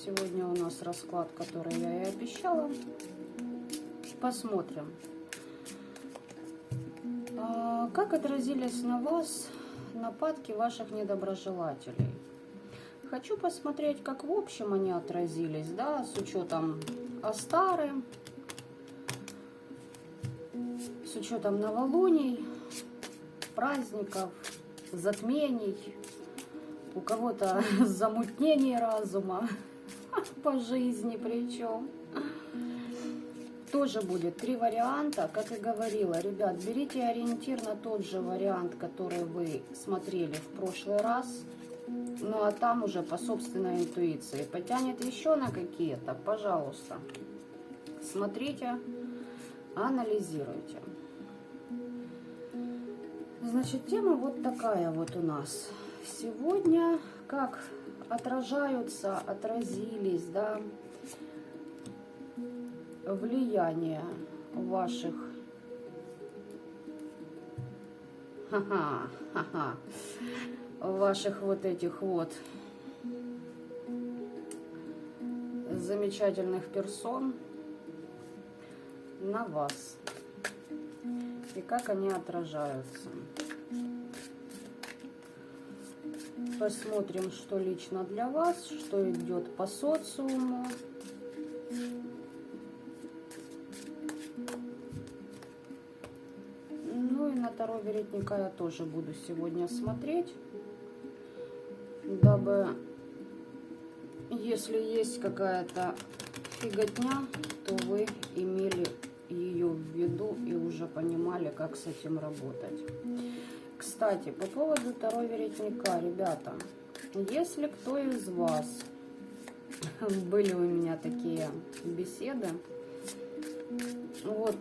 Сегодня у нас расклад, который я и обещала. Посмотрим, как отразились на вас нападки ваших недоброжелателей. Хочу посмотреть, как в общем они отразились, да, с учетом Астары, с учетом новолуний, праздников, затмений, у кого-то замутнений разума по жизни причем. Тоже будет 3 варианта, как и говорила. Ребят, берите ориентир на тот же вариант, который вы смотрели в прошлый раз. Ну а там уже по собственной интуиции. Потянет еще на какие-то, пожалуйста. Смотрите, анализируйте. Значит, тема вот такая вот у нас. Сегодня как отразились, да, влияние ваших ваших вот этих вот замечательных персон на вас и как они отражаются. Посмотрим, что лично для вас, что идет по социуму. Ну и на Таро Веретника я тоже буду сегодня смотреть, дабы, если есть какая-то фиготня, то вы имели ее в виду и уже понимали, как с этим работать. Кстати, по поводу Таро Веретника, ребята, если кто из вас, были у меня такие беседы, вот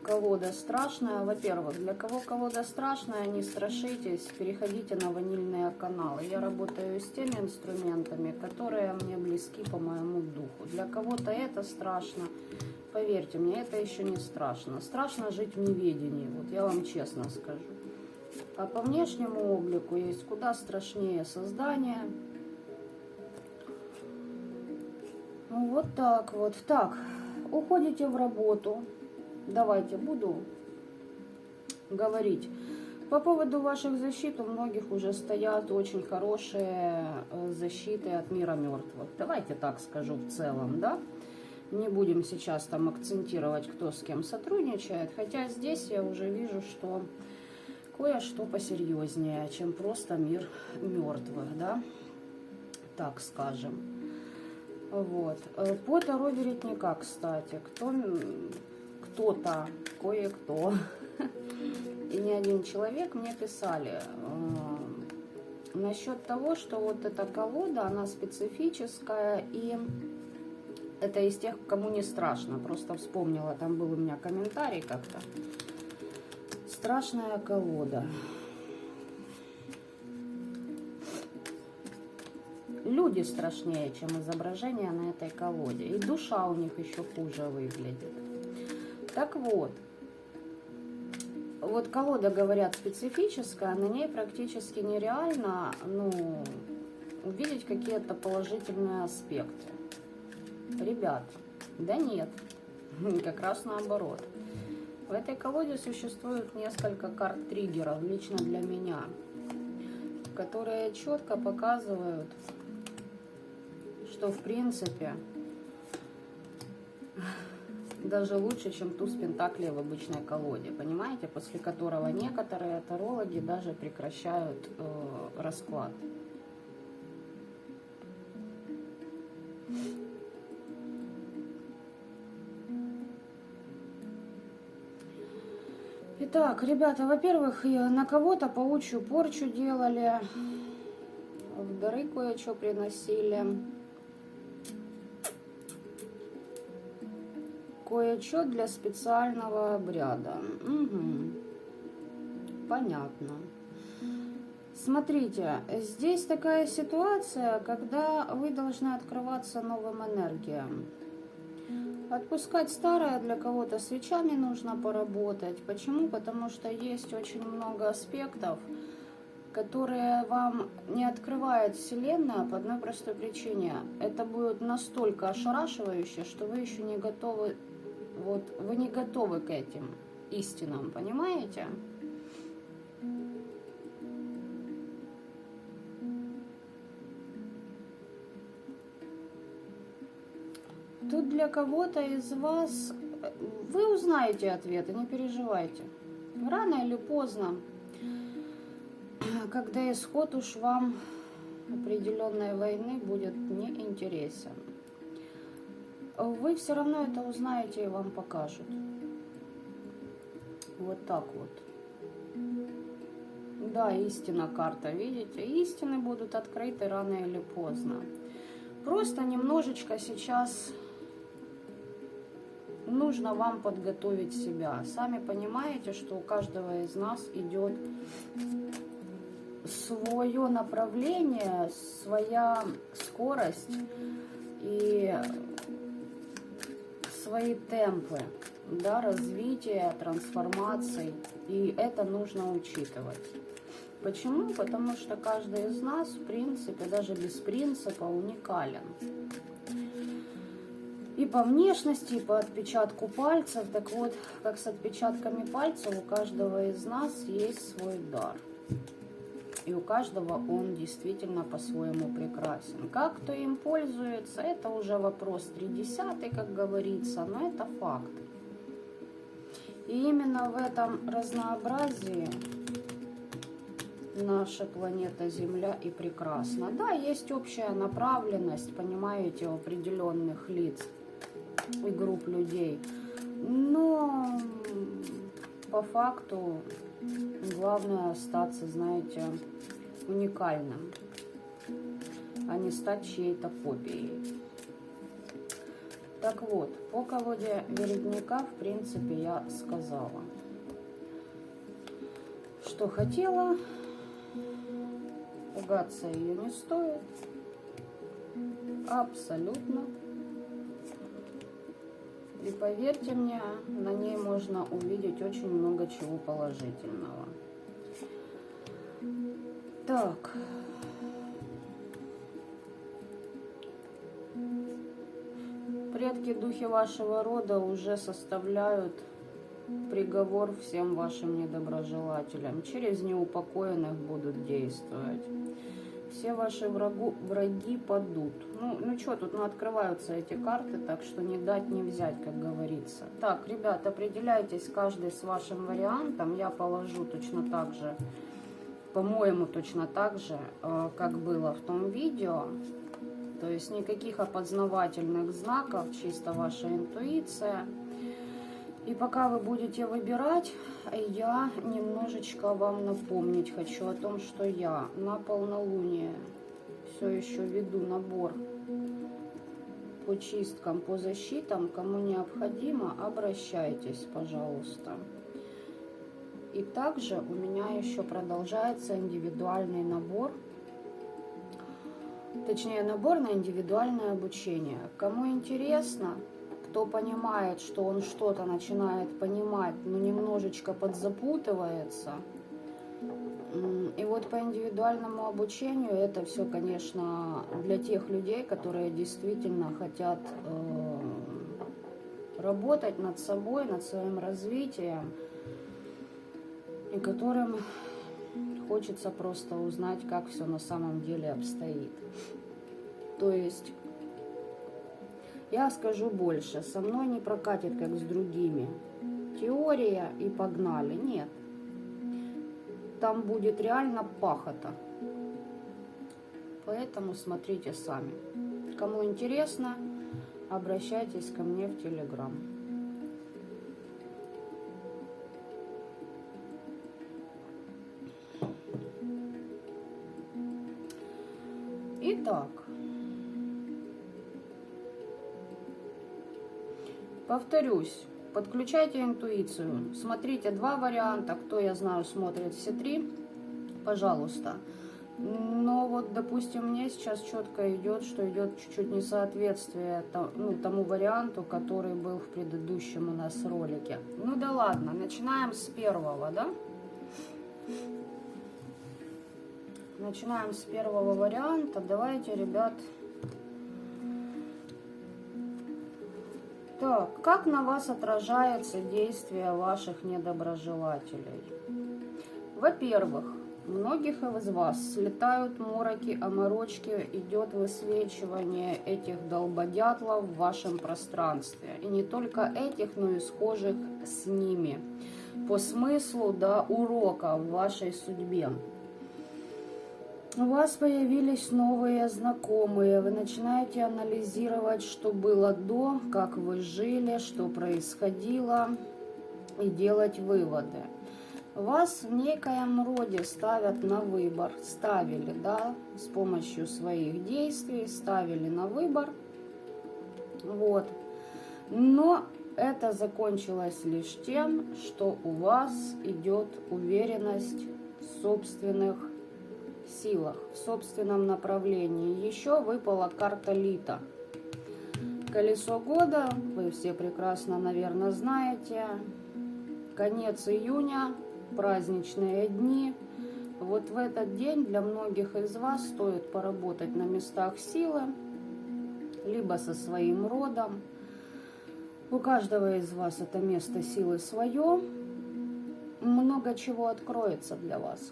колода страшная, во-первых, для кого колода страшная, не страшитесь, переходите на ванильные каналы. Я работаю с теми инструментами, которые мне близки по моему духу. Для кого-то это страшно, поверьте мне, это еще не страшно. Страшно жить в неведении, вот я вам честно скажу. А по внешнему облику есть куда страшнее создания. Ну, вот так вот. Так, уходите в работу. Давайте, буду говорить. По поводу ваших защит, у многих уже стоят очень хорошие защиты от мира мертвых. Давайте так скажу в целом, да? Не будем сейчас там акцентировать, кто с кем сотрудничает. Хотя здесь я уже вижу, что кое-что посерьезнее, чем просто мир мертвых, да, так скажем. Вот. По Таро Веретника, кстати, кто-то, кое-кто, и не один человек мне писали насчет того, что вот эта колода, она специфическая, и это из тех, кому не страшно. Просто вспомнила, там был у меня комментарий как-то. Страшная колода. Люди страшнее, чем изображение на этой колоде. И душа у них еще хуже выглядит. Так вот. Вот колода, говорят, специфическая. На ней практически нереально, ну, увидеть какие-то положительные аспекты. Ребят, да нет. Как раз наоборот. В этой колоде существует несколько карт-триггеров, лично для меня, которые четко показывают, что в принципе даже лучше, чем туз пентаклей в обычной колоде, понимаете, после которого некоторые тарологи даже прекращают расклад. Итак, ребята, во-первых, на кого-то паучью порчу делали, в дары кое-что приносили, кое-что для специального обряда. Угу. Понятно. Смотрите, здесь такая ситуация, когда вы должны открываться новым энергиям. Отпускать старое, для кого-то свечами нужно поработать. Почему? Потому что есть очень много аспектов, которые вам не открывает Вселенная по одной простой причине. Это будет настолько ошарашивающе, что вы еще не готовы, вот, вы не готовы к этим истинам, понимаете? Тут для кого-то из вас, вы узнаете ответы, не переживайте. Рано или поздно, когда исход уж вам определенной войны будет неинтересен, вы все равно это узнаете и вам покажут. Вот так вот. Да, истина карта, видите? Истины будут открыты рано или поздно. Просто немножечко сейчас нужно вам подготовить себя. Сами понимаете, что у каждого из нас идет свое направление, своя скорость и свои темпы, да, развития, трансформаций. И это нужно учитывать. Почему? Потому что каждый из нас, в принципе, даже без принципа, уникален. И по внешности, и по отпечатку пальцев. Так вот, как с отпечатками пальцев, у каждого из нас есть свой дар. И у каждого он действительно по-своему прекрасен. Как кто им пользуется, это уже вопрос 30, как говорится, но это факт. И именно в этом разнообразии наша планета Земля и прекрасна. Да, есть общая направленность, понимаете, у определенных лиц и групп людей, но по факту главное остаться, знаете, уникальным, а не стать чьей-то копией. Так вот, по колоде Вередника, в принципе, я сказала, что хотела. Пугаться ее не стоит. Абсолютно. И поверьте мне, на ней можно увидеть очень много чего положительного. Так. Предки, духи вашего рода уже составляют приговор всем вашим недоброжелателям. Через неупокоенных будут действовать. Все ваши враги падут. Ну что, тут открываются эти карты, так что не дать, не взять, как говорится. Так, ребят, определяйтесь каждый с вашим вариантом. Я положу точно так же, по-моему, точно так же, как было в том видео. То есть никаких опознавательных знаков, чисто ваша интуиция. И пока вы будете выбирать, я немножечко вам напомнить хочу о том, что я на полнолуние все еще веду набор по чисткам, по защитам. Кому необходимо, обращайтесь, пожалуйста. И также у меня еще продолжается индивидуальный набор, точнее набор на индивидуальное обучение. Кому интересно, кто понимает, что он что-то начинает понимать, но немножечко подзапутывается. И вот по индивидуальному обучению это все, конечно, для тех людей, которые действительно хотят работать над собой, над своим развитием, и которым хочется просто узнать, как все на самом деле обстоит. То есть я скажу больше, со мной не прокатит, как с другими. Теория и погнали. Нет. Там будет реально пахота. Поэтому смотрите сами. Кому интересно, обращайтесь ко мне в Телеграм. Итак. Повторюсь, подключайте интуицию, смотрите два варианта, кто, я знаю, смотрит все три, пожалуйста. Но вот, допустим, мне сейчас четко идет, что идет чуть-чуть несоответствие тому варианту, который был в предыдущем у нас ролике. Ну да ладно, начинаем с первого, да? Начинаем с первого варианта. Давайте, ребят. Так, как на вас отражается действие ваших недоброжелателей? Во-первых, многих из вас слетают мороки, оморочки, идет высвечивание этих долбодятлов в вашем пространстве. И не только этих, но и схожих с ними. По смыслу, да, урока в вашей судьбе. У вас появились новые знакомые, вы начинаете анализировать, что было до, как вы жили, что происходило, и делать выводы. Вас в некоем роде ставят на выбор, ставили, да, с помощью своих действий, ставили на выбор, вот. Но это закончилось лишь тем, что у вас идет уверенность в собственных силах, в собственном направлении. Еще выпала карта Лита. Колесо года, вы все прекрасно, наверное, знаете. Конец июня, праздничные дни. Вот в этот день для многих из вас стоит поработать на местах силы, либо со своим родом. У каждого из вас это место силы свое. Много чего откроется для вас.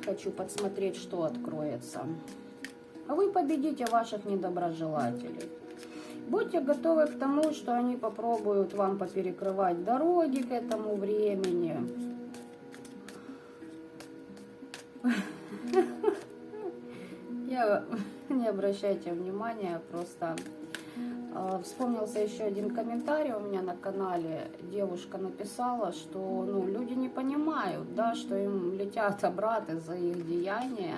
Хочу подсмотреть, что откроется. Вы победите ваших недоброжелателей. Будьте готовы к тому, что они попробуют вам поперекрывать дороги к этому времени. Не обращайте внимания, просто вспомнился еще один комментарий у меня на канале. Девушка написала, что люди не понимают, да, что им летят обраты за их деяния.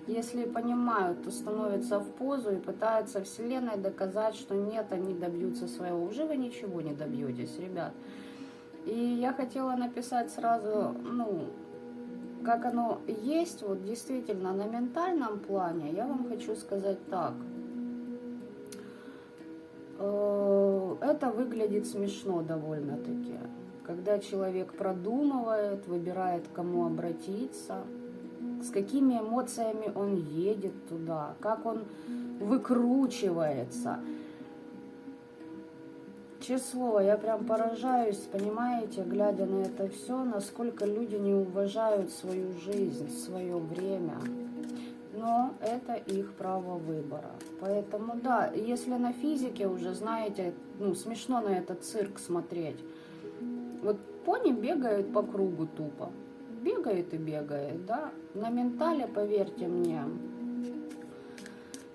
Если понимают, то становятся в позу и пытаются Вселенной доказать, что нет, они добьются своего. Уже вы ничего не добьетесь, ребят. И я хотела написать сразу, как оно есть, вот действительно на ментальном плане, я вам хочу сказать так. Это выглядит смешно довольно-таки, когда человек продумывает, выбирает, к кому обратиться, с какими эмоциями он едет туда, как он выкручивается. Честное слово, я прям поражаюсь, понимаете, глядя на это все, насколько люди не уважают свою жизнь, свое время. Но это их право выбора. Поэтому, да, если на физике уже, знаете, смешно на этот цирк смотреть. Вот пони бегают по кругу тупо. Бегает и бегает, да. На ментале, поверьте мне,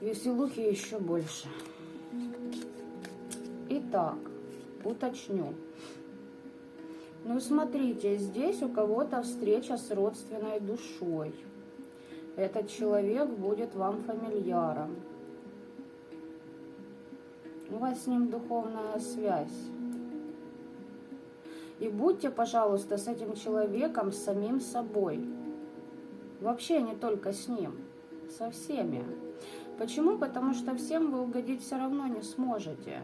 веселухи еще больше. Итак, уточню. Смотрите, здесь у кого-то встреча с родственной душой. Этот человек будет вам фамильяром. У вас с ним духовная связь. И будьте, пожалуйста, с этим человеком, с самим собой. Вообще не только с ним, со всеми. Почему? Потому что всем вы угодить все равно не сможете.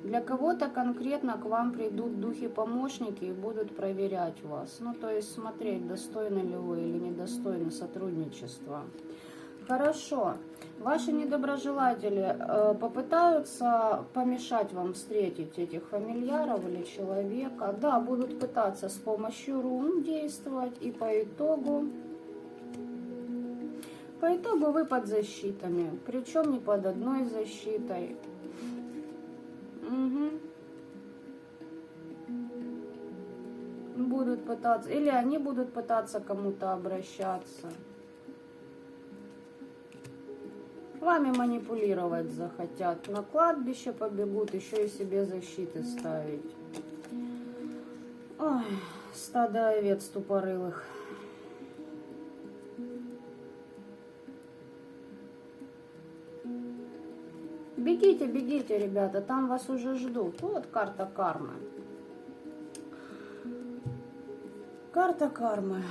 Для кого-то конкретно к вам придут духи-помощники и будут проверять вас. То есть смотреть, достойны ли вы или недостойны сотрудничества. Хорошо. Ваши недоброжелатели попытаются помешать вам встретить этих фамильяров или человека. Да, будут пытаться с помощью рун действовать. И по итогу вы под защитами. Причем не под одной защитой. Угу. Будут пытаться, или они будут пытаться кому-то обращаться. Вами манипулировать захотят. На кладбище побегут, еще и себе защиты ставить. Ой, стадо овец тупорылых. Бегите, бегите, ребята, там вас уже ждут. Вот карта кармы. Карта кармы.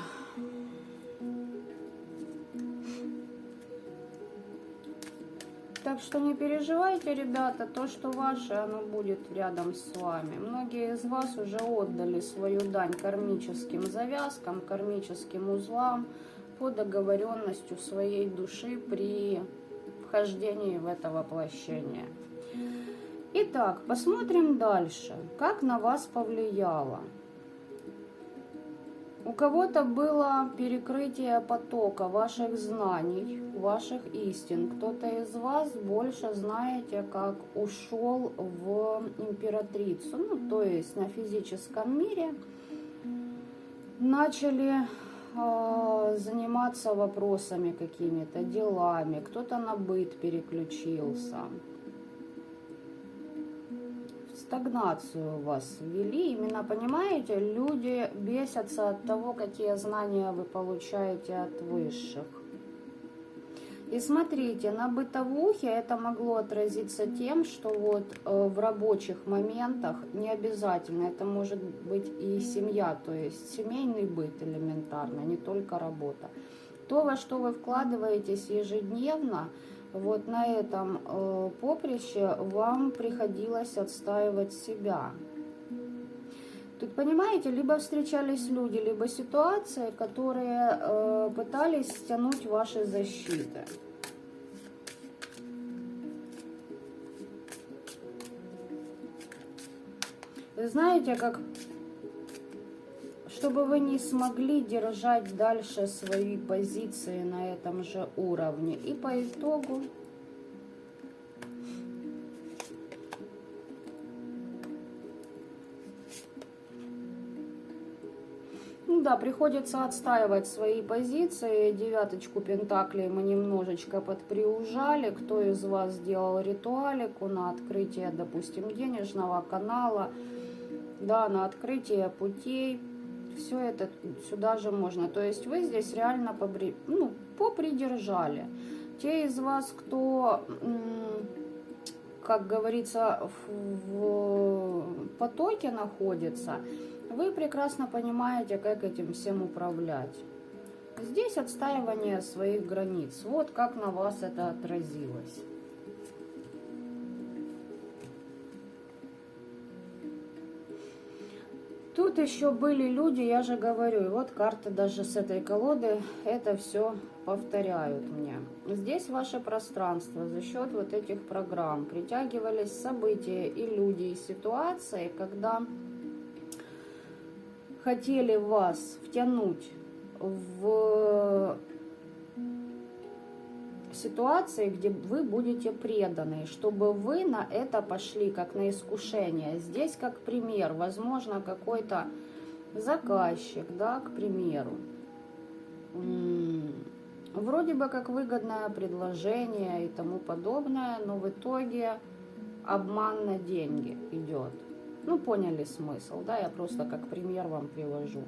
Так что не переживайте, ребята, то, что ваше, оно будет рядом с вами. Многие из вас уже отдали свою дань кармическим завязкам, кармическим узлам. по договоренностью своей души при вхождении в это воплощение. Итак, посмотрим дальше, как на вас повлияло. У кого-то было перекрытие потока ваших знаний, ваших истин. Кто-то из вас больше, знаете, как ушел в императрицу, ну, то есть на физическом мире. Начали заниматься вопросами какими-то, делами. Кто-то на быт переключился. Стагнацию вас ввели. Именно, понимаете, люди бесятся от того, какие знания вы получаете от высших. И смотрите, на бытовухе это могло отразиться тем, что вот в рабочих моментах не обязательно, это может быть и семья, то есть семейный быт элементарно, не только работа. То, во что вы вкладываетесь ежедневно, вот на этом поприще вам приходилось отстаивать себя. Тут, понимаете, либо встречались люди, либо ситуации, которые пытались стянуть ваши защиты. Вы знаете, как чтобы вы не смогли держать дальше свои позиции на этом же уровне. И по итогу ну да, приходится отстаивать свои позиции. Девяточку пентаклей мы немножечко подприужали. Кто из вас делал ритуалику на открытие, допустим, денежного канала, да, на открытие путей. Все это сюда же можно. То есть вы здесь реально попридержали. Те из вас, кто, как говорится, в потоке находится, вы прекрасно понимаете, как этим всем управлять. Здесь отстаивание своих границ. Вот как на вас это отразилось. Тут еще были люди, я же говорю, и вот карты даже с этой колоды это все повторяют мне. Здесь ваше пространство за счет вот этих программ притягивались события и люди, и ситуации, когда хотели вас втянуть в ситуации, где вы будете преданы, чтобы вы на это пошли как на искушение. Здесь как пример, возможно, какой-то заказчик, да, к примеру. Вроде бы как выгодное предложение и тому подобное, но в итоге обман на деньги идет. Ну, поняли смысл, да, я просто как пример вам привожу.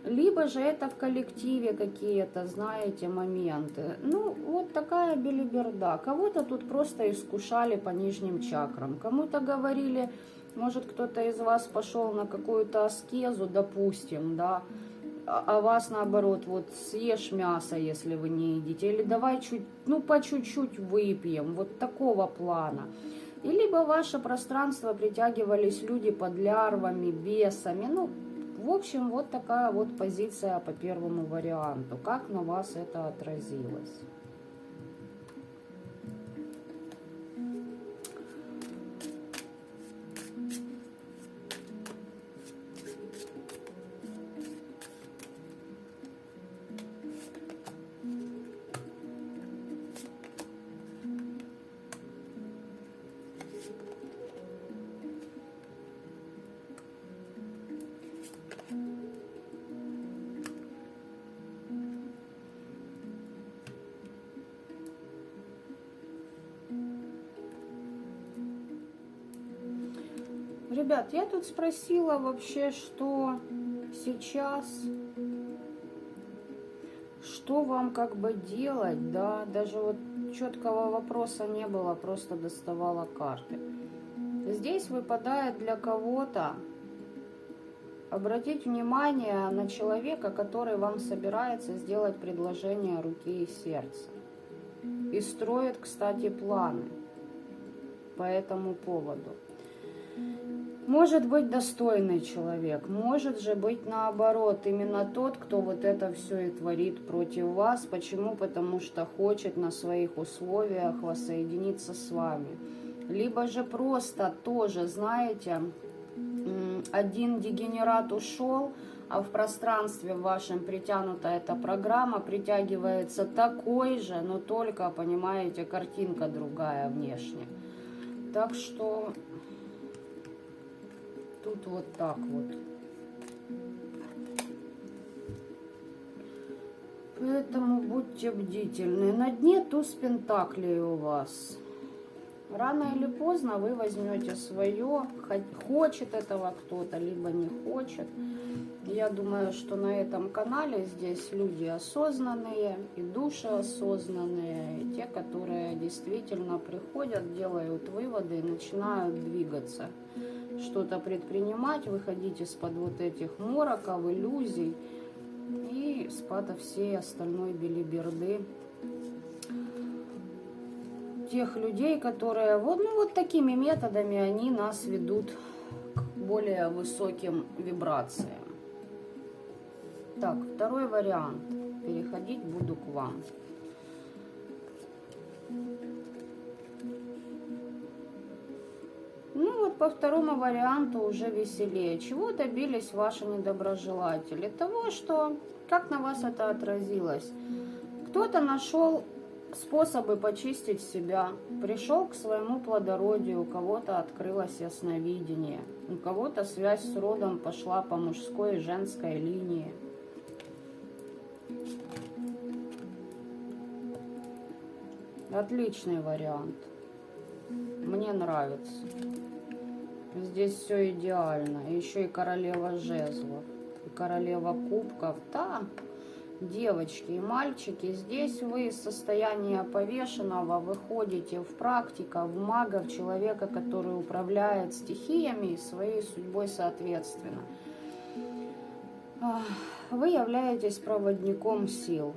Либо же это в коллективе какие-то, знаете, моменты. Ну, вот такая белиберда. Кого-то тут просто искушали по нижним чакрам. Кому-то говорили, может, кто-то из вас пошел на какую-то аскезу, допустим, да, а вас наоборот, вот съешь мясо, если вы не едите. Или давай по чуть-чуть выпьем. Вот такого плана. И либо в ваше пространство притягивались люди под лярвами, бесами, ну, в общем, вот такая вот позиция по первому варианту. Как на вас это отразилось? Ребят, я тут спросила вообще, что сейчас, что вам как бы делать, да, даже вот четкого вопроса не было, просто доставала карты. Здесь выпадает для кого-то обратить внимание на человека, который вам собирается сделать предложение руки и сердца. И строит, кстати, планы по этому поводу. Может быть достойный человек, может же быть наоборот, именно тот, кто вот это все и творит против вас. Почему? Потому что хочет на своих условиях воссоединиться с вами. Либо же просто тоже, знаете, один дегенерат ушел, а в пространстве вашем притянута эта программа, притягивается такой же, но только, понимаете, картинка другая внешне. Так что тут вот так вот. Поэтому будьте бдительны. На дне туз пентаклей у вас. Рано или поздно вы возьмете свое. Хочет этого кто-то, либо не хочет. Я думаю, что на этом канале здесь люди осознанные и души осознанные, и те, которые действительно приходят, делают выводы и начинают двигаться, что-то предпринимать, выходить из-под вот этих мороков, иллюзий и из-под всей остальной белиберды тех людей, которые вот такими методами они нас ведут к более высоким вибрациям. Так, второй вариант. Переходить буду к вам. Ну вот по второму варианту уже веселее. Чего добились ваши недоброжелатели? Того, что как на вас это отразилось. Кто-то нашел способы почистить себя, пришел к своему плодородию, у кого-то открылось ясновидение, у кого-то связь с родом пошла по мужской и женской линии. Отличный вариант. Мне нравится. Здесь все идеально. Еще и королева жезлов, и королева кубков. Да, девочки и мальчики, здесь вы из состояния повешенного выходите в практика, в мага, в человека, который управляет стихиями и своей судьбой соответственно. Вы являетесь проводником сил.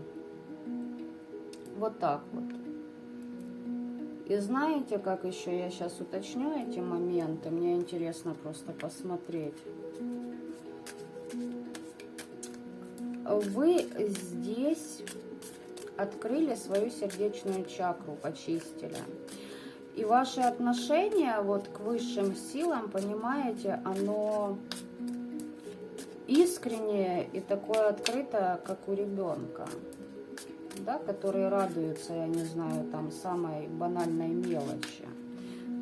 Вот так вот. И знаете, как еще я сейчас уточню эти моменты? Мне интересно просто посмотреть. Вы здесь открыли свою сердечную чакру, почистили. И ваше отношение вот к высшим силам, понимаете, оно искреннее и такое открытое, как у ребенка. Да, которые радуются, я не знаю, там самой банальной мелочи.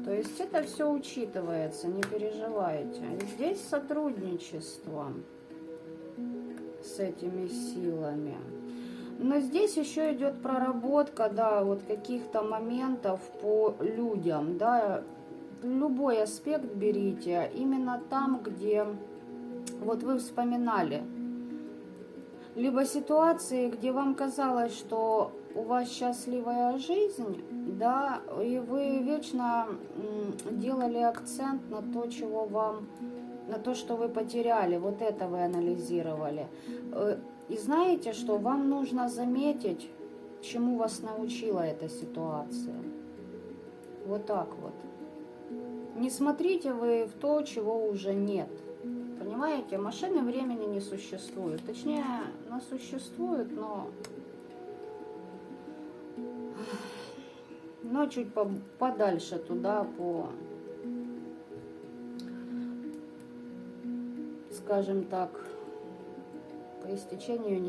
То есть это все учитывается, не переживайте. Здесь сотрудничество с этими силами. Но здесь еще идет проработка, да, вот каких-то моментов по людям, да. Любой аспект берите, именно там, где вот вы вспоминали. Либо ситуации, где вам казалось, что у вас счастливая жизнь, да, и вы вечно делали акцент на то, чего вам, на то, что вы потеряли, вот это вы анализировали. И знаете, что вам нужно заметить, чему вас научила эта ситуация. Вот так вот. Не смотрите вы в то, чего уже нет. Понимаете, машины времени не существует. Точнее, она существует, но чуть подальше туда, скажем так, по истечению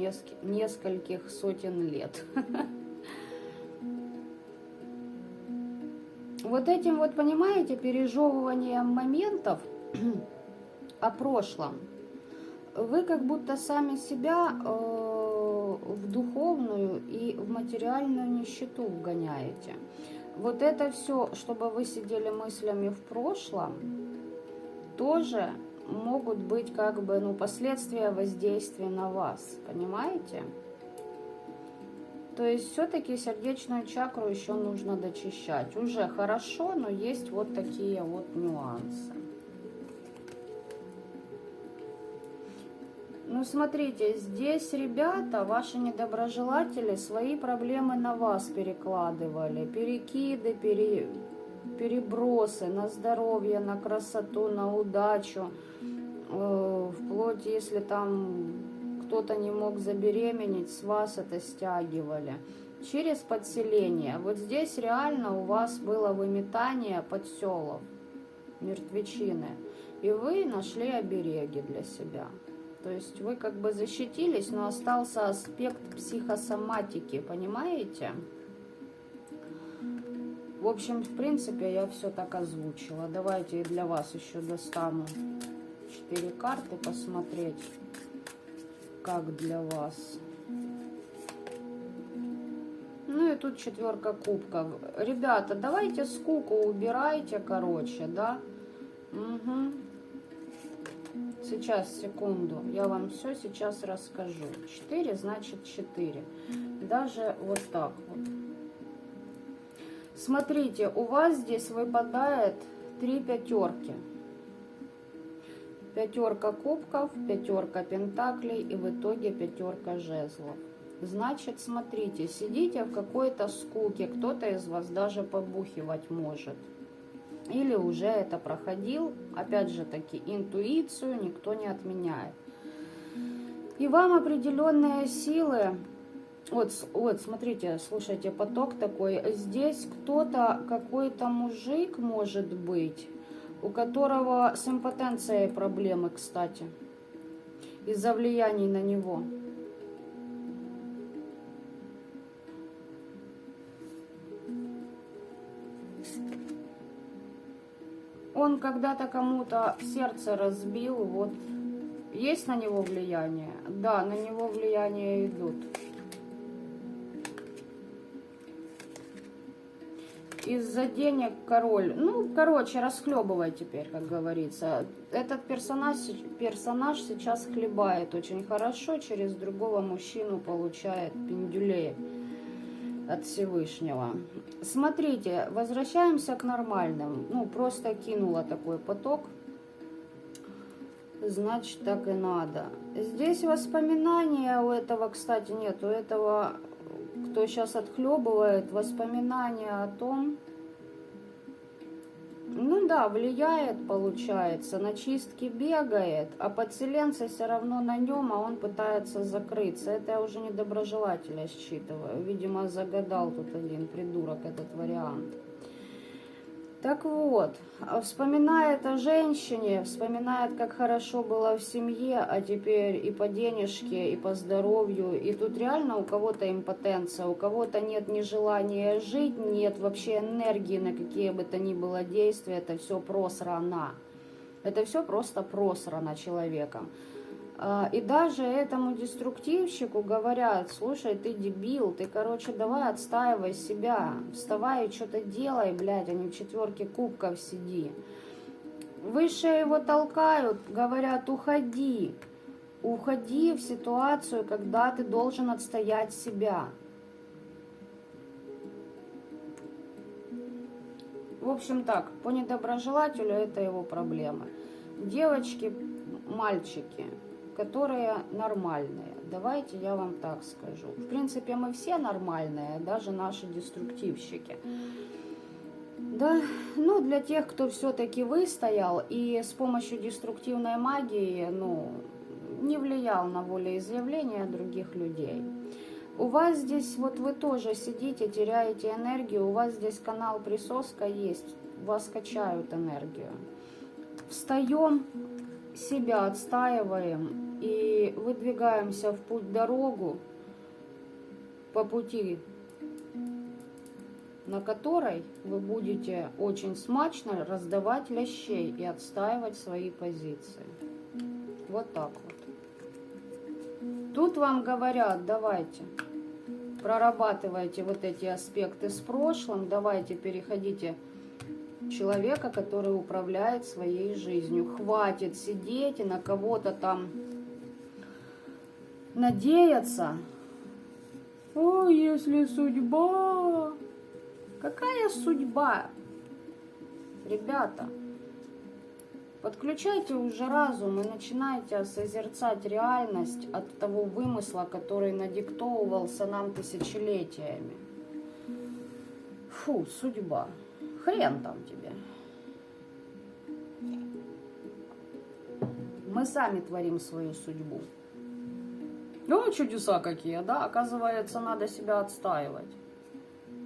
нескольких сотен лет. Вот этим вот, понимаете, пережевыванием моментов о прошлом, вы как будто сами себя в духовную и в материальную нищету вгоняете. Вот это все, чтобы вы сидели мыслями в прошлом, тоже могут быть как бы, последствия воздействия на вас, понимаете? То есть все-таки сердечную чакру еще нужно дочищать. Уже хорошо, но есть вот такие вот нюансы. Ну, смотрите, здесь ребята, ваши недоброжелатели, свои проблемы на вас перекладывали. Перекиды, перебросы на здоровье, на красоту, на удачу. Вплоть, если там кто-то не мог забеременеть, с вас это стягивали. Через подселение. Вот здесь реально у вас было выметание подселов, мертвечины. И вы нашли обереги для себя. То есть вы как бы защитились, но остался аспект психосоматики, понимаете? В общем, в принципе, я все так озвучила. Давайте для вас еще достану 4 карты, посмотреть, как для вас. Ну и тут 4 кубков. Ребята, давайте скуку убирайте, короче, да? Угу. Сейчас, секунду, я вам все сейчас расскажу. 4 значит 4. Даже вот так вот. Смотрите, у вас здесь выпадает 3 пятерки. 5 кубков, 5 пентаклей и в итоге 5 жезлов. Значит, смотрите, сидите в какой-то скуке, кто-то из вас даже побухивать может. Или уже это проходил, опять же таки, интуицию никто не отменяет. И вам определенные силы, вот смотрите, слушайте, поток такой, здесь кто-то, какой-то мужик может быть, у которого с импотенцией проблемы, кстати, из-за влияний на него. Он когда-то кому-то сердце разбил, вот. Есть на него влияние? Да, на него влияние идут. Из-за денег король. Ну, короче, расхлебывай теперь, как говорится. Этот персонаж сейчас хлебает очень хорошо, через другого мужчину получает пиндюлей от Всевышнего. Смотрите, возвращаемся к нормальным. Ну, просто кинула такой поток. Значит, так и надо. Здесь воспоминания у этого, кстати, нет. У этого, кто сейчас отхлебывает, воспоминания о том, ну да, влияет, получается, на чистки бегает, а подселенцы все равно на нем, а он пытается закрыться. Это я уже недоброжелателя считываю. Видимо, загадал тут один придурок этот вариант. Так вот, вспоминает о женщине, вспоминает, как хорошо было в семье, а теперь и по денежке, и по здоровью. И тут реально у кого-то импотенция, у кого-то нет ни желания жить, нет вообще энергии на какие бы то ни было действия. Это все просрано. Это все просто просрано человеком. И даже этому деструктивщику говорят: слушай, ты дебил, ты, короче, давай отстаивай себя, вставай и что-то делай, блядь, а не в 4 кубков сиди. Выше его толкают, говорят: уходи, уходи в ситуацию, когда ты должен отстоять себя. В общем так, по недоброжелателю это его проблемы. Девочки, мальчики, которые нормальные. Давайте я вам так скажу. В принципе, мы все нормальные, даже наши деструктивщики. Да, ну для тех, кто все-таки выстоял и с помощью деструктивной магии, ну, не влиял на волеизъявление других людей. У вас здесь, вот вы тоже сидите, теряете энергию, у вас здесь канал присоска есть, вас качают энергию. Встаем, себя отстаиваем и выдвигаемся в путь-дорогу, по пути, на которой вы будете очень смачно раздавать лящей и отстаивать свои позиции. Вот так вот. Тут вам говорят: давайте, прорабатывайте вот эти аспекты с прошлым, давайте переходите человека, который управляет своей жизнью. Хватит сидеть и на кого-то там надеяться. О, если судьба... Какая судьба? Ребята, подключайте уже разум и начинайте созерцать реальность от того вымысла, который надиктовывался нам тысячелетиями. Фу, судьба. Хрен там тебе. Мы сами творим свою судьбу. Ну, чудеса какие, да? Оказывается, надо себя отстаивать,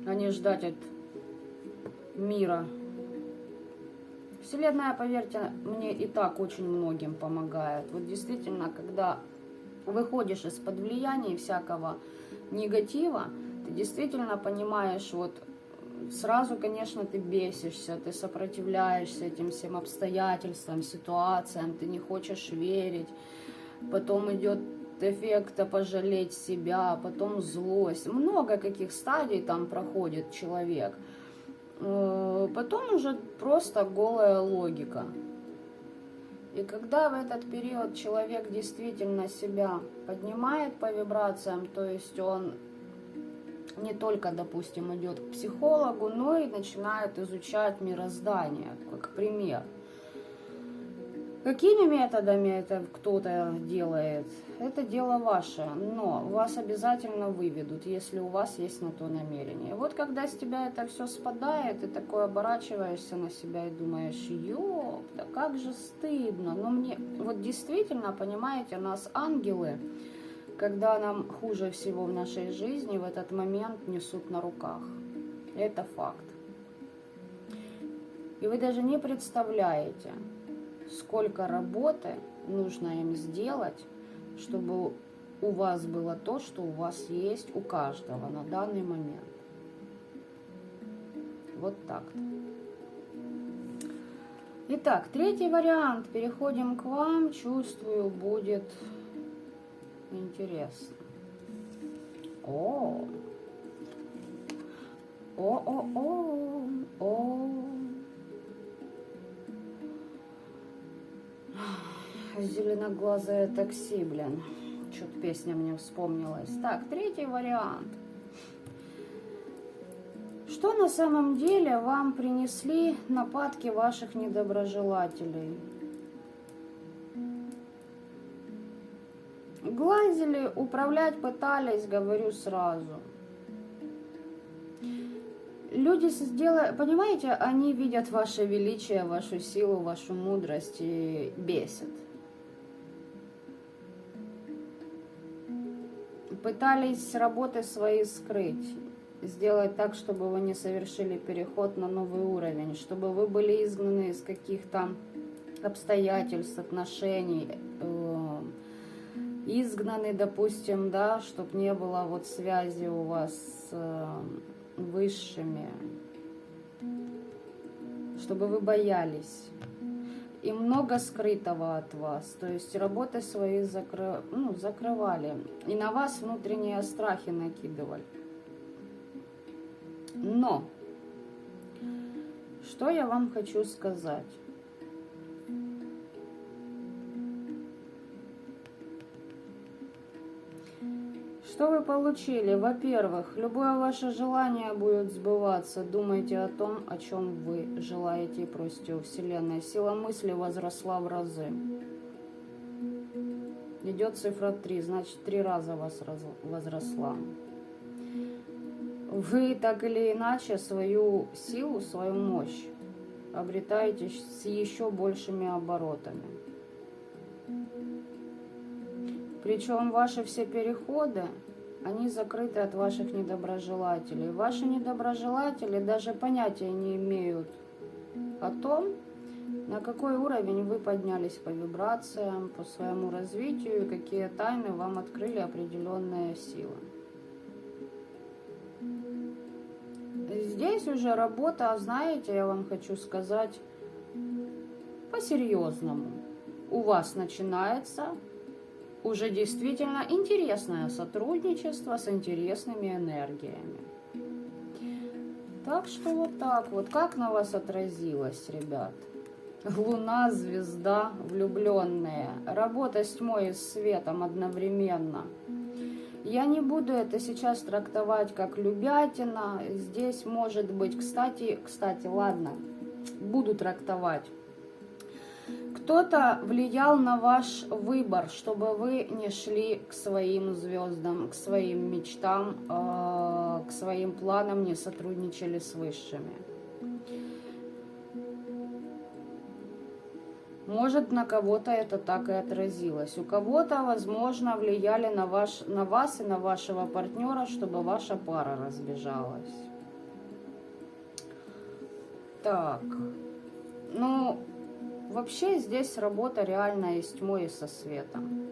а не ждать от мира. Вселенная, поверьте, мне и так очень многим помогает. Вот действительно, когда выходишь из-под влияния всякого негатива, ты действительно понимаешь, вот сразу, конечно, ты бесишься, ты сопротивляешься этим всем обстоятельствам, ситуациям, ты не хочешь верить. Потом идет эффекта пожалеть себя, потом злость. Много каких стадий там проходит человек. Потом уже просто голая логика. И когда в этот период человек действительно себя поднимает по вибрациям, то есть он не только, допустим, идет к психологу, но и начинает изучать мироздание, как пример. Какими методами это кто-то делает, это дело ваше, но вас обязательно выведут, если у вас есть на то намерение. Вот когда с тебя это все спадает, ты такой оборачиваешься на себя и думаешь, ёп, да как же стыдно. Но мне, вот действительно, понимаете, нас ангелы, когда нам хуже всего в нашей жизни, в этот момент несут на руках. Это факт. И вы даже не представляете, сколько работы нужно им сделать, чтобы у вас было то, что у вас есть у каждого на данный момент. Вот так-то. Итак, третий вариант. Переходим к вам. Чувствую, будет интересно. О. Зеленоглазое такси, блин. Что-то песня мне вспомнилась. Так, третий вариант. Что на самом деле вам принесли нападки ваших недоброжелателей? Глазили, управлять пытались, говорю сразу. Люди сделали, понимаете, они видят ваше величие, вашу силу, вашу мудрость и бесят. Пытались работы свои скрыть, сделать так, чтобы вы не совершили переход на новый уровень, чтобы вы были изгнаны из каких-то обстоятельств, отношений, изгнаны, допустим, да, чтобы не было вот связи у вас с высшими, чтобы вы боялись. И много скрытого от вас, то есть работы свои закрывали, и на вас внутренние страхи накидывали. Но, что я вам хочу сказать? Что вы получили? Во-первых, любое ваше желание будет сбываться. Думайте о том, о чем вы желаете и просите у Вселенной. Сила мысли возросла в разы. Идет цифра 3, значит 3 раза возросла. Вы так или иначе свою силу, свою мощь обретаете с еще большими оборотами. Причем ваши все переходы, они закрыты от ваших недоброжелателей. Ваши недоброжелатели даже понятия не имеют о том, на какой уровень вы поднялись по вибрациям, по своему развитию, и какие тайны вам открыли определенные силы. Здесь уже работа, знаете, я вам хочу сказать, по-серьезному. У вас начинается уже действительно интересное сотрудничество с интересными энергиями. Так что вот так вот. Как на вас отразилось, ребят? Луна, звезда, влюбленные. Работа с тьмой и с светом одновременно. Я не буду это сейчас трактовать как любятина. Здесь может быть, кстати, ладно, буду трактовать. Кто-то влиял на ваш выбор, чтобы вы не шли к своим звездам, к своим мечтам, к своим планам, не сотрудничали с высшими. Может, на кого-то это так и отразилось. У кого-то, возможно, влияли на вас и на вашего партнера, чтобы ваша пара разбежалась. Так, ну, вообще здесь работа реальная и с тьмой, и со светом.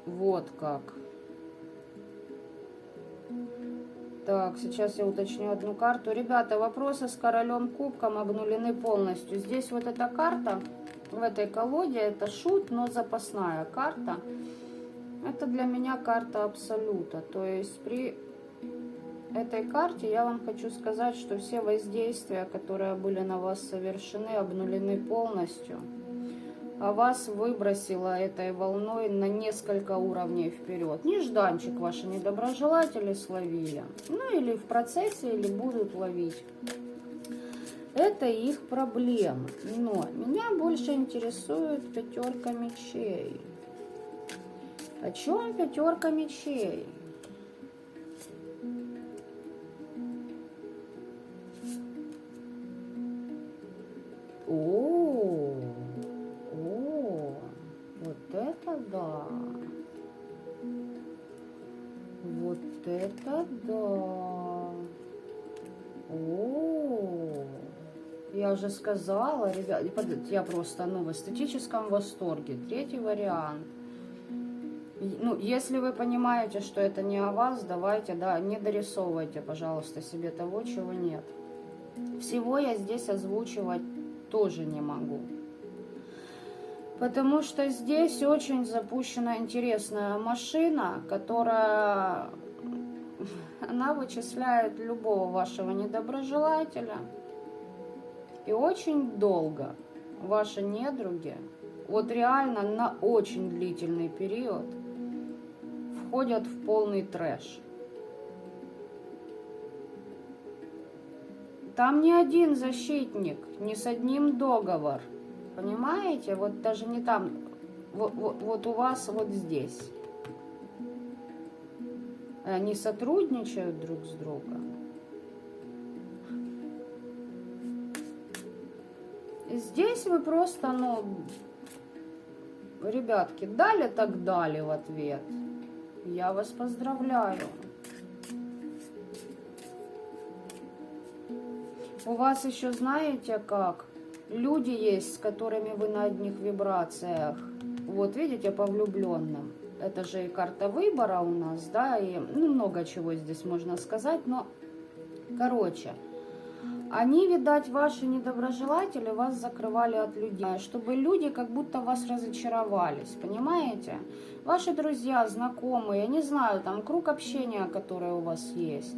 Вот как. Так, сейчас я уточню одну карту. Ребята, вопросы с королем кубком обнулены полностью. Здесь вот эта карта в этой колоде, это шут, но запасная карта. Это для меня карта абсолюта. То есть при этой карте я вам хочу сказать, что все воздействия, которые были на вас совершены, обнулены полностью. А вас выбросило этой волной на несколько уровней вперед. Нежданчик ваши недоброжелатели словили. Ну или в процессе, или будут ловить. Это их проблема. Но меня больше интересует пятерка мечей. О чем пятерка мечей? Вот это да. Вот это да. Я же сказала, ребят, я просто в эстетическом восторге. Третий вариант. Ну, если вы понимаете, что это не о вас, давайте, да, не дорисовывайте, пожалуйста, себе того, чего нет. Всего я здесь озвучивать тоже не могу. Потому что здесь очень запущена интересная машина, которая, она вычисляет любого вашего недоброжелателя. И очень долго ваши недруги, вот реально на очень длительный период, входят в полный трэш. Там ни один защитник, ни с одним договор. Понимаете? Вот даже не там, вот у вас вот здесь. Они сотрудничают друг с другом. Здесь вы просто, ну, ребятки, дали так дали в ответ. Я вас поздравляю. У вас еще знаете как? Люди есть, с которыми вы на одних вибрациях. Вот видите, по влюбленным. Это же и карта выбора у нас, да, и ну, много чего здесь можно сказать, но, короче, они, видать, ваши недоброжелатели вас закрывали от людей, чтобы люди как будто вас разочаровались, понимаете? Ваши друзья, знакомые, я не знаю, там круг общения, который у вас есть.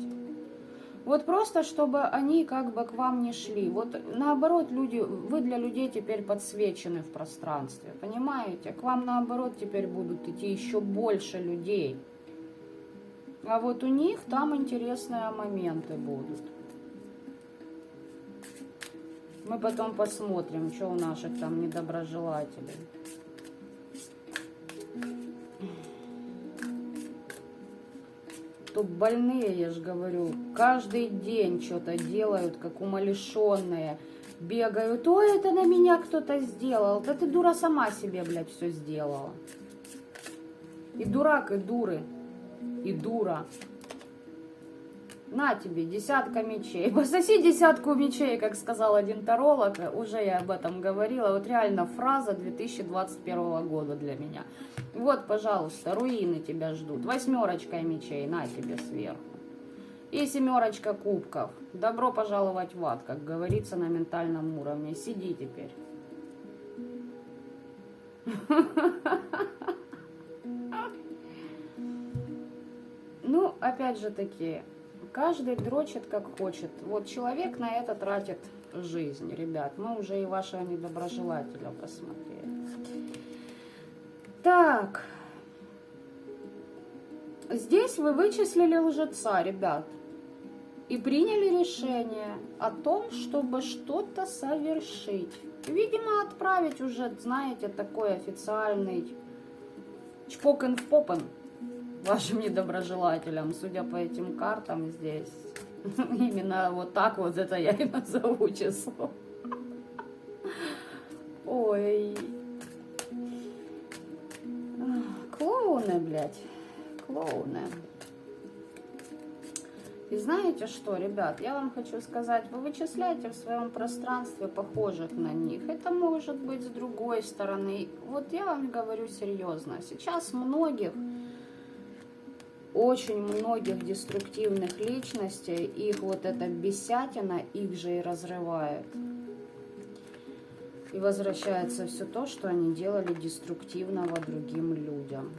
Вот просто, чтобы они как бы к вам не шли. Вот наоборот, люди, вы для людей теперь подсвечены в пространстве, понимаете? К вам наоборот теперь будут идти еще больше людей. А вот у них там интересные моменты будут. Мы потом посмотрим, что у наших там недоброжелателей. Тут больные, я же говорю, каждый день что-то делают, как умалишенные. Бегают, ой, это на меня кто-то сделал. Да ты, дура, сама себе, блядь, все сделала. И дурак, и дуры, и дура. На тебе, десятка мечей. Пососи десятку мечей, как сказал один таролог. Уже я об этом говорила. Вот реально фраза 2021 года для меня. Вот, пожалуйста, руины тебя ждут. Восьмерочка мечей, на тебе сверху. И семерочка кубков. Добро пожаловать в ад, как говорится на ментальном уровне. Сиди теперь. Ну, опять же таки, каждый дрочит как хочет. Вот человек на это тратит жизнь, ребят. Мы уже и вашего недоброжелателя посмотрели. Так. Здесь вы вычислили лжеца, ребят. И приняли решение о том, чтобы что-то совершить. Видимо, отправить уже, знаете, такой официальный чпокен в попен вашим недоброжелателям, судя по этим картам здесь. Именно вот так вот это я и назову число. Ой. Клоуны, блядь. Клоуны. И знаете что, ребят, я вам хочу сказать, вы вычисляете в своем пространстве похожих на них. Это может быть с другой стороны. Вот я вам говорю серьезно. Сейчас многих, очень многих деструктивных личностей, их вот эта бесятина, их же и разрывает. И возвращается все то, что они делали деструктивного другим людям.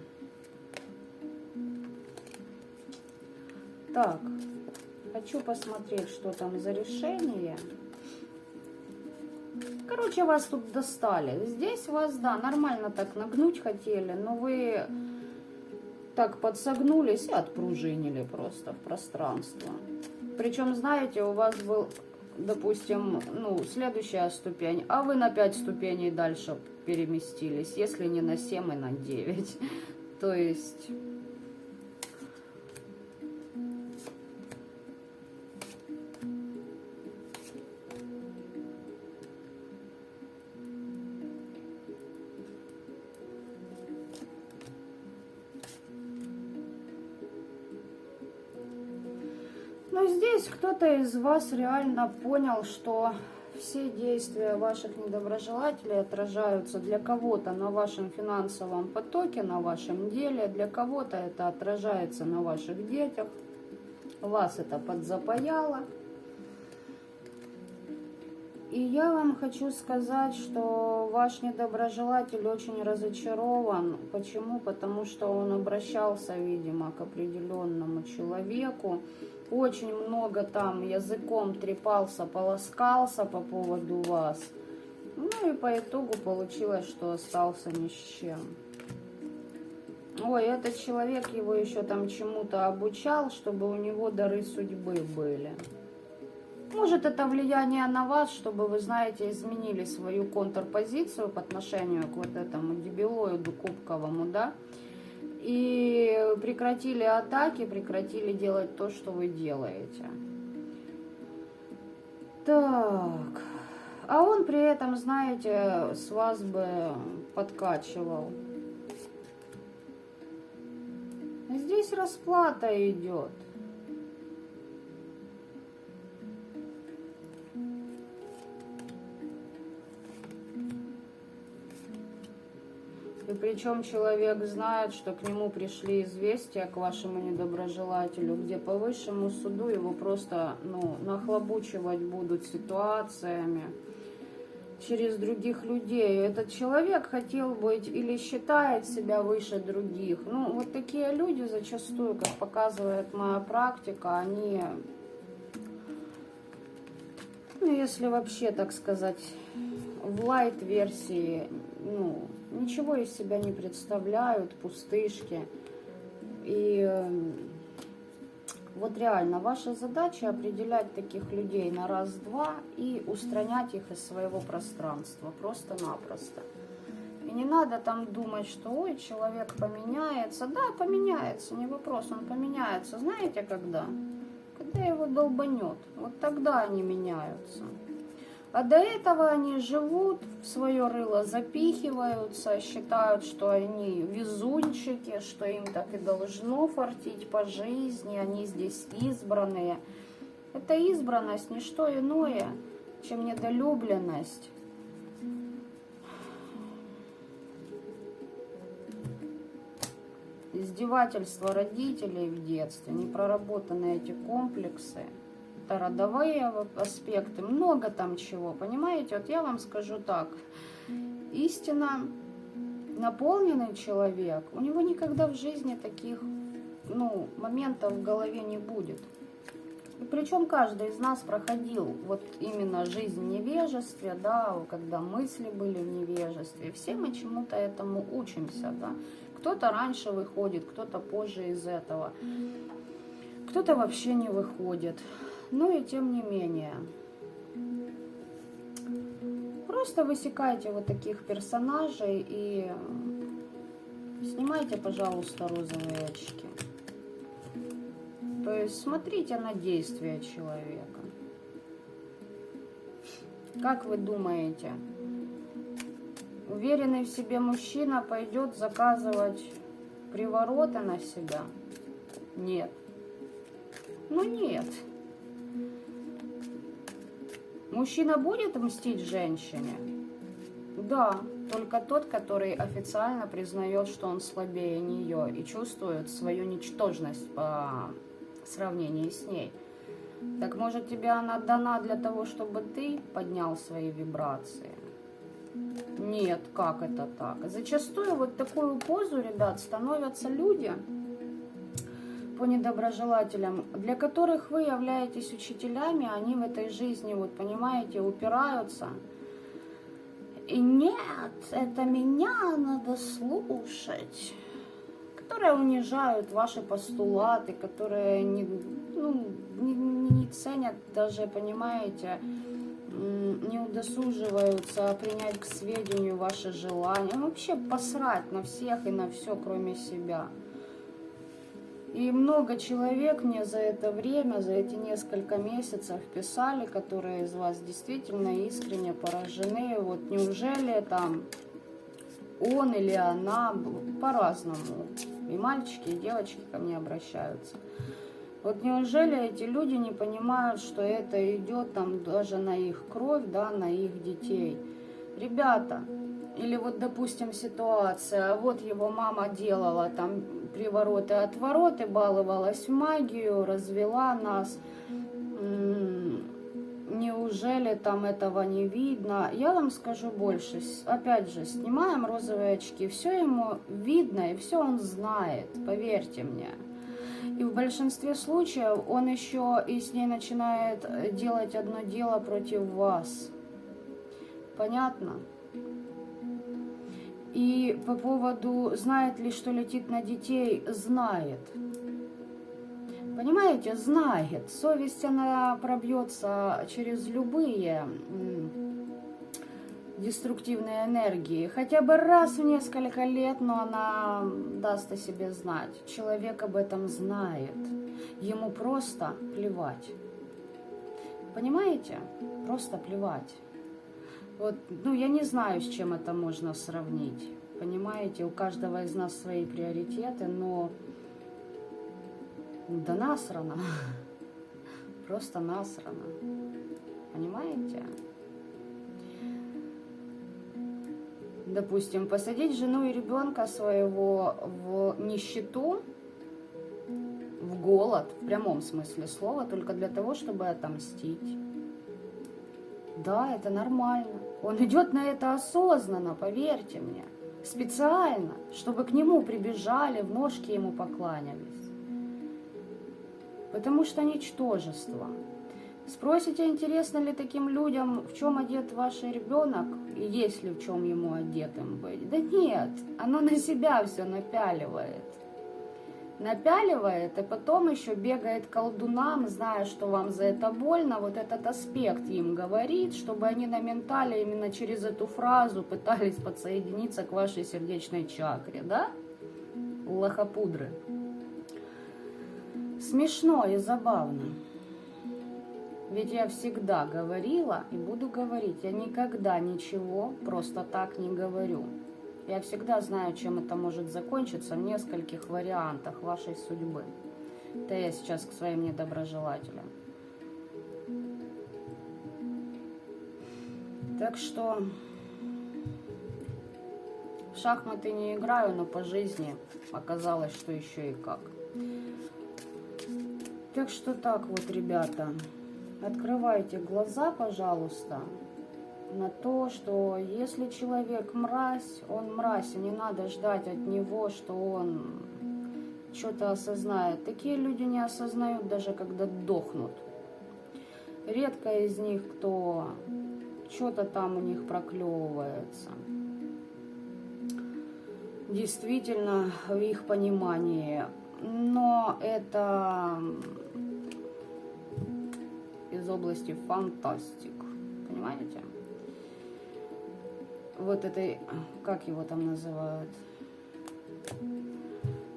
Так, хочу посмотреть, что там за решение. Короче, вас тут достали. Здесь вас, да, нормально так нагнуть хотели, но вы так подсогнулись и отпружинили просто в пространство. Причем, знаете, у вас был, допустим, ну, следующая ступень, а вы на 5 ступеней дальше переместились, если не на 7 и на 9. То есть... Но здесь кто-то из вас реально понял, что все действия ваших недоброжелателей отражаются для кого-то на вашем финансовом потоке, на вашем деле, для кого-то это отражается на ваших детях, вас это подзапаяло. И я вам хочу сказать, что ваш недоброжелатель очень разочарован. Почему? Потому что он обращался, видимо, к определенному человеку. Очень много там языком трепался, полоскался по поводу вас. Ну и по итогу получилось, что остался ни с чем. Ой, этот человек его еще там чему-то обучал, чтобы у него дары судьбы были. Может, это влияние на вас, чтобы, вы знаете, изменили свою контрпозицию по отношению к вот этому дебилоиду кубковому, да? И прекратили атаки, прекратили делать то, что вы делаете. Так. А он при этом, знаете, с вас бы подкачивал. Здесь расплата идет. И причем человек знает, что к нему пришли известия, к вашему недоброжелателю, где по высшему суду его просто, ну, нахлобучивать будут ситуациями через других людей. Этот человек хотел быть или считает себя выше других. Ну, вот такие люди зачастую, как показывает моя практика, они, ну, если вообще, так сказать, в лайт-версии, ну, ничего из себя не представляют, пустышки. И вот реально, ваша задача определять таких людей на раз-два и устранять их из своего пространства, просто-напросто. И не надо там думать, что, ой, человек поменяется. Да, поменяется, не вопрос, он поменяется. Знаете, когда? Когда его долбанет. Вот тогда они меняются. А до этого они живут, в свое рыло запихиваются, считают, что они везунчики, что им так и должно фартить по жизни, они здесь избранные. Эта избранность не что иное, чем недолюбленность. Издевательство родителей в детстве, непроработанные эти комплексы. Это родовые аспекты, много там чего, понимаете? Вот я вам скажу так, истинно наполненный человек, у него никогда в жизни таких, ну, моментов в голове не будет. И причем каждый из нас проходил вот именно жизнь в невежестве, да, когда мысли были в невежестве. Все мы чему-то этому учимся, да. Кто-то раньше выходит, кто-то позже из этого, кто-то вообще не выходит. Ну и тем не менее, просто высекайте вот таких персонажей, и Снимайте, пожалуйста, розовые очки. То есть смотрите на действия человека. Как вы думаете, уверенный в себе мужчина пойдет заказывать привороты на себя? Нет. Ну нет. Мужчина будет мстить женщине? Да, только тот, который официально признает, что он слабее нее и чувствует свою ничтожность по сравнению с ней. Так может тебе она дана для того, чтобы ты поднял свои вибрации? Нет, как это так? Зачастую вот такую позу, ребят, становятся люди по недоброжелателям, для которых вы являетесь учителями, они в этой жизни, вот понимаете, упираются. И нет, это меня надо слушать. Которые унижают ваши постулаты, которые не ценят даже, понимаете, не удосуживаются принять к сведению ваши желания. Вообще посрать на всех и на все, кроме себя. И много человек мне за это время, за эти несколько месяцев писали, которые из вас действительно искренне поражены. Вот неужели там он или она, по-разному, и мальчики, и девочки ко мне обращаются. Вот неужели эти люди не понимают, что это идет там даже на их кровь, да, на их детей? Ребята, или вот, допустим, ситуация, вот его мама делала там привороты, отвороты, баловалась в магию, развела нас. Неужели там этого не видно? Я вам скажу больше. Опять же, снимаем розовые очки. Все ему видно и все он знает, поверьте мне. И в большинстве случаев он еще и с ней начинает делать одно дело против вас. Понятно? И по поводу, знает ли, что летит на детей, знает. Понимаете, знает. Совесть, она пробьется через любые деструктивные энергии. Хотя бы раз в несколько лет, но она даст о себе знать. Человек об этом знает. Ему просто плевать. Понимаете? Просто плевать. Вот, ну, я не знаю, с чем это можно сравнить. Понимаете, у каждого из нас свои приоритеты, но да насрано. Просто насрано. Понимаете? Допустим, посадить жену и ребенка своего в нищету, в голод, в прямом смысле слова, только для того, чтобы отомстить. Да, это нормально. Он идет на это осознанно, поверьте мне. Специально, чтобы к нему прибежали, в ножки ему покланялись. Потому что ничтожество. Спросите, интересно ли таким людям, в чем одет ваш ребенок, и есть ли в чем ему одетым быть? Да нет, оно на себя все напяливает. Напяливает, и потом еще бегает к колдунам, зная, что вам за это больно, вот этот аспект им говорит, чтобы они на ментале именно через эту фразу пытались подсоединиться к вашей сердечной чакре, да? Лохопудры. Смешно и забавно. Ведь я всегда говорила и буду говорить, я никогда ничего просто так не говорю. Я всегда знаю, чем это может закончиться в нескольких вариантах вашей судьбы. Это я сейчас к своим недоброжелателям. Так что в шахматы не играю, но по жизни оказалось, что еще и как. Так что так вот, ребята, открывайте глаза, пожалуйста, на то, что если человек мразь, он мразь, и не надо ждать от него, что он что-то осознает. Такие люди не осознают даже когда дохнут. Редко из них кто что-то там у них проклевывается. Действительно, в их понимании. Но это из области фантастик. Понимаете? Вот этой, как его там называют?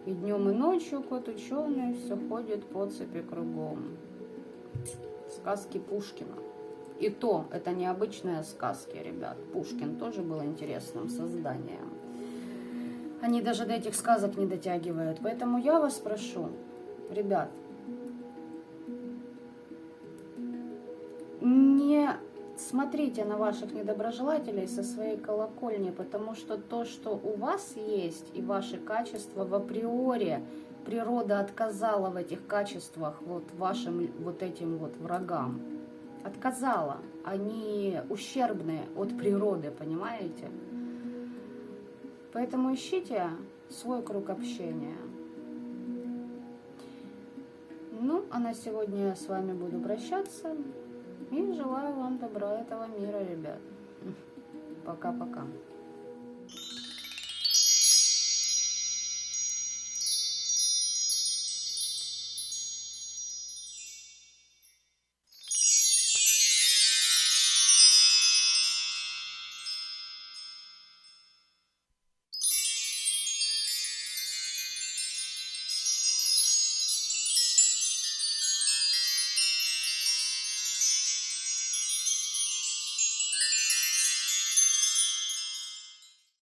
И днем, и ночью кот ученый все ходит по цепи кругом. Сказки Пушкина. И то, это необычные сказки, ребят. Пушкин тоже был интересным созданием. Они даже до этих сказок не дотягивают. Поэтому я вас прошу, ребят, не смотрите на ваших недоброжелателей со своей колокольни, потому что то, что у вас есть, и ваши качества в априори, природа отказала в этих качествах вот вашим вот этим вот врагам. Отказала. Они ущербные от природы, понимаете? Поэтому ищите свой круг общения. Ну, а на сегодня я с вами буду прощаться. И желаю вам добра этого мира, ребят. Пока-пока.